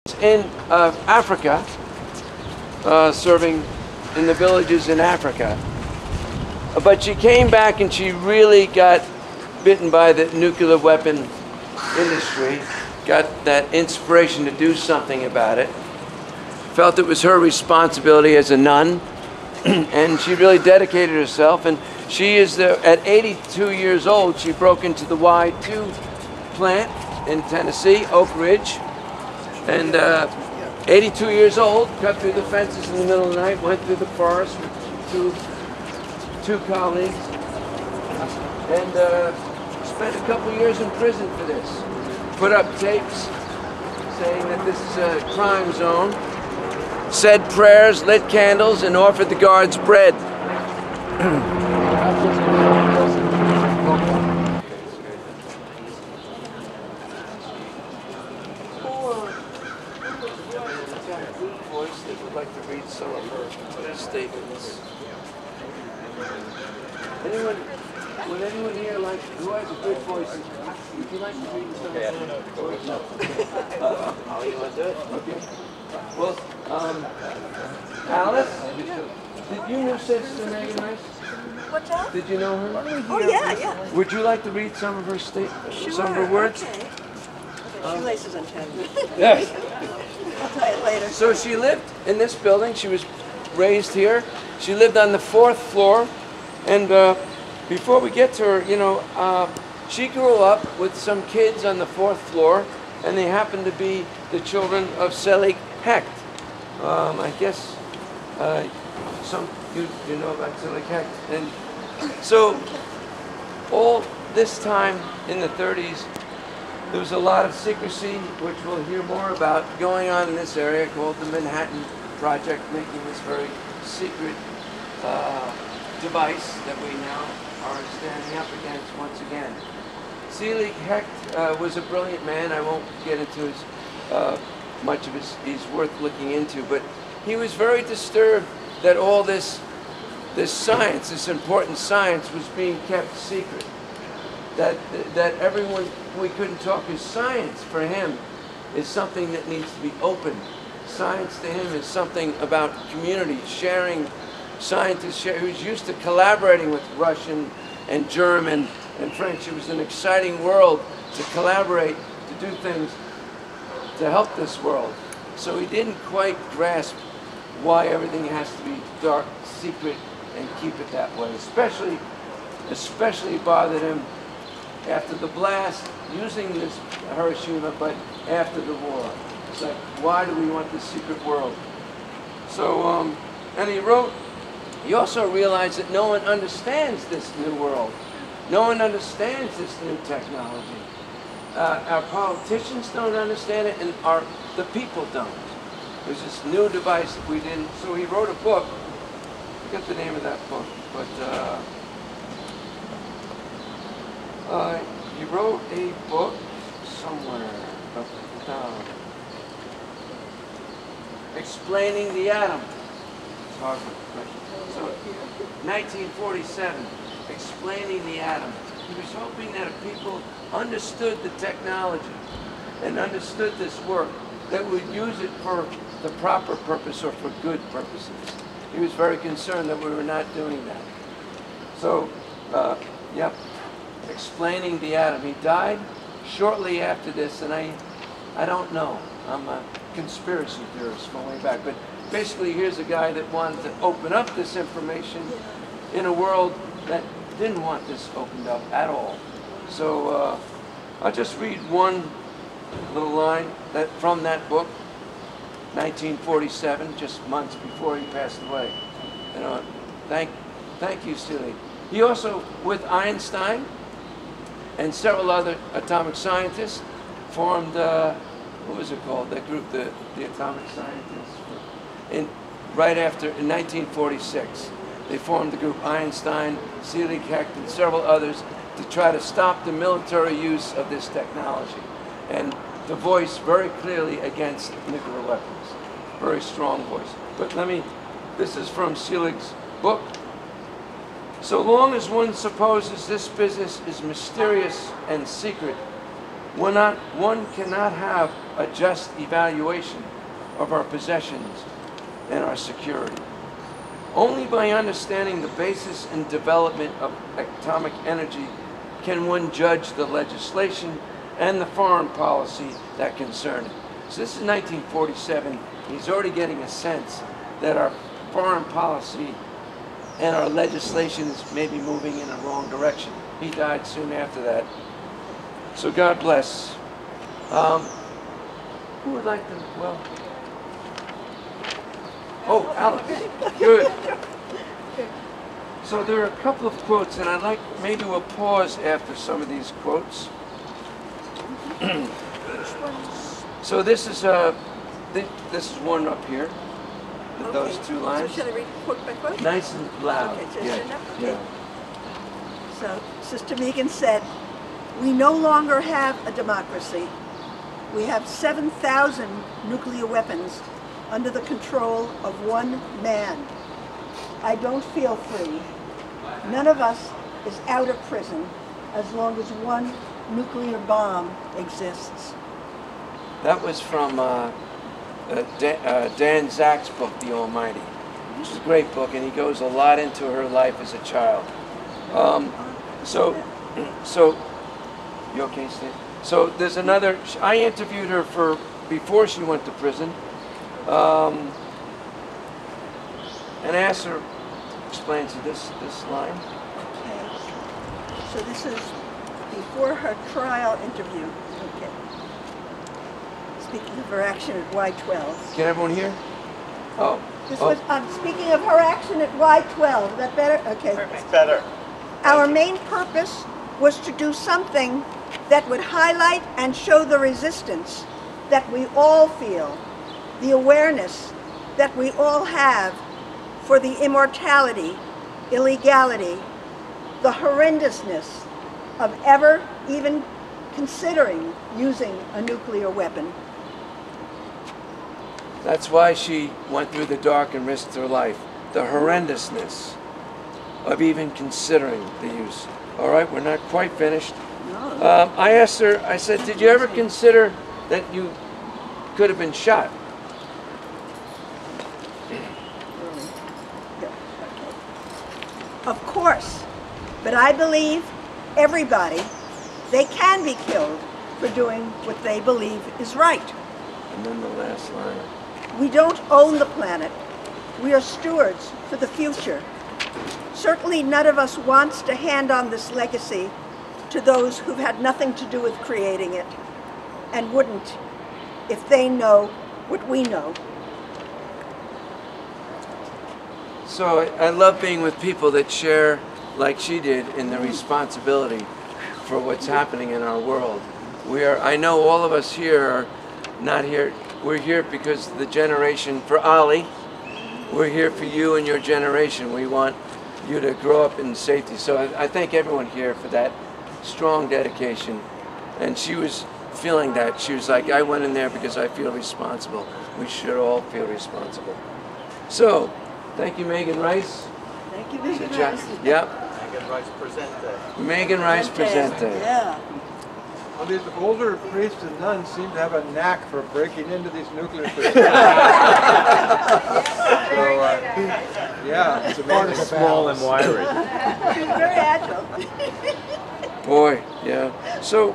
in Africa, serving in the villages in Africa. But she came back and she really got bitten by the nuclear weapon industry, got that inspiration to do something about it, felt it was her responsibility as a nun, and she really dedicated herself. And she is at 82 years old, she broke into the Y2 plant in Tennessee, Oak Ridge, and 82 years old, cut through the fences in the middle of the night, went through the forest with two colleagues, and spent a couple years in prison for this. Put up tapes saying that this is a crime zone, said prayers, lit candles, and offered the guards bread. Voice that would like to read some of her statements. Would anyone here like, who has a good voice? Would you like to read some of her? Oh, you want to do it? Okay. Well, Alice, did you know Sister Megan Rice? What's that? Did you know her? Oh, yeah, yeah. Would you like to read some of her Sure, some of her words? Okay. Shoelaces untangled. Yes. I'll tell you later. So she lived in this building. She was raised here. She lived on the 4th floor. And before we get to her, you know, she grew up with some kids on the 4th floor, and they happened to be the children of Selig Hecht. I guess you know about Selig Hecht. And so all this time in the 30s, there was a lot of secrecy, which we'll hear more about, going on in this area called the Manhattan Project, making this very secret device that we now are standing up against once again. Selig Hecht was a brilliant man. I won't get into much of he's worth looking into, but he was very disturbed that all this science, this important science, was being kept secret. That everyone, we couldn't talk, because science for him is something that needs to be open. Science to him is something about community, sharing. Scientists who's used to collaborating with Russian and German and French. It was an exciting world to collaborate, to do things to help this world. So he didn't quite grasp why everything has to be dark, secret, and keep it that way. Especially bothered him after the blast, using this Hiroshima, but after the war. It's like, why do we want this secret world? So, and he also realized that no one understands this new world. No one understands this new technology. Our politicians don't understand it, and the people don't. There's this new device that we didn't. So he wrote a book. I forget the name of that book, but he wrote a book somewhere up down, explaining the atom. It's hard, but so 1947, explaining the atom. He was hoping that if people understood the technology and understood this work, that would use it for the proper purpose or for good purposes. He was very concerned that we were not doing that. So, yep, explaining the atom. He died shortly after this, and I don't know. I'm a conspiracy theorist from way back, but basically here's a guy that wanted to open up this information in a world that didn't want this opened up at all. So I'll just read one little line from that book, 1947, just months before he passed away. You know, thank you, Selig. He also, with Einstein and several other atomic scientists, formed, what was it called, that group, the atomic scientists, right after, in 1946. They formed the group Einstein, Selig Hecht, and several others to try to stop the military use of this technology, and to voice very clearly against nuclear weapons. Very strong voice. But this is from Selig's book. So long as one supposes this business is mysterious and secret, one cannot have a just evaluation of our possessions and our security. Only by understanding the basis and development of atomic energy can one judge the legislation and the foreign policy that concern it. So this is 1947. He's already getting a sense that our foreign policy and our legislation is maybe moving in a wrong direction. He died soon after that. So God bless. Who would like to, well? Oh, Alex, good. So there are a couple of quotes, and I'd like, maybe we'll pause after some of these quotes. So this is one up here, with those two lines. So should I read quote by quote? Nice and loud. Okay, just Yeah, enough? Okay. yeah. So Sister Megan said, "We no longer have a democracy. We have 7,000 nuclear weapons under the control of one man. I don't feel free. None of us is out of prison as long as one nuclear bomb exists." That was from Dan Zach's book, The Almighty, which is a great book, and he goes a lot into her life as a child. So, you okay, Steve? So there's another, I interviewed her before she went to prison, and asked her, explains this line. Okay. So this is before her trial interview. Okay. Speaking of her action at Y12. Can everyone hear? Oh. This was, speaking of her action at Y12. Is that better? Okay. It's better. Our main purpose was to do something that would highlight and show the resistance that we all feel, the awareness that we all have for the immortality, illegality, the horrendousness of ever even considering using a nuclear weapon. That's why she went through the dark and risked her life. The horrendousness of even considering the use. All right, we're not quite finished. No. I asked her, I said, did you ever consider that you could have been shot? Of course, but I believe everybody, they can be killed for doing what they believe is right. And then the last line. We don't own the planet. We are stewards for the future. Certainly none of us wants to hand on this legacy to those who've had nothing to do with creating it and wouldn't if they know what we know. So I love being with people that share, like she did, in the responsibility for what's happening in our world. I know all of us here are not here. We're here because the generation, for Ali, we're here for you and your generation. We want you to grow up in safety. So I thank everyone here for that strong dedication. And she was feeling that. She was like, I went in there because I feel responsible. We should all feel responsible. So, thank you, Megan Rice. Thank you, Megan Rice. Yep. Megan Rice Presente. Megan Rice Presente. Yeah. Well, these older priests and nuns seem to have a knack for breaking into these nuclear facilities. Yeah, it's amazing. Small and wiry. She's very agile. Boy, yeah. So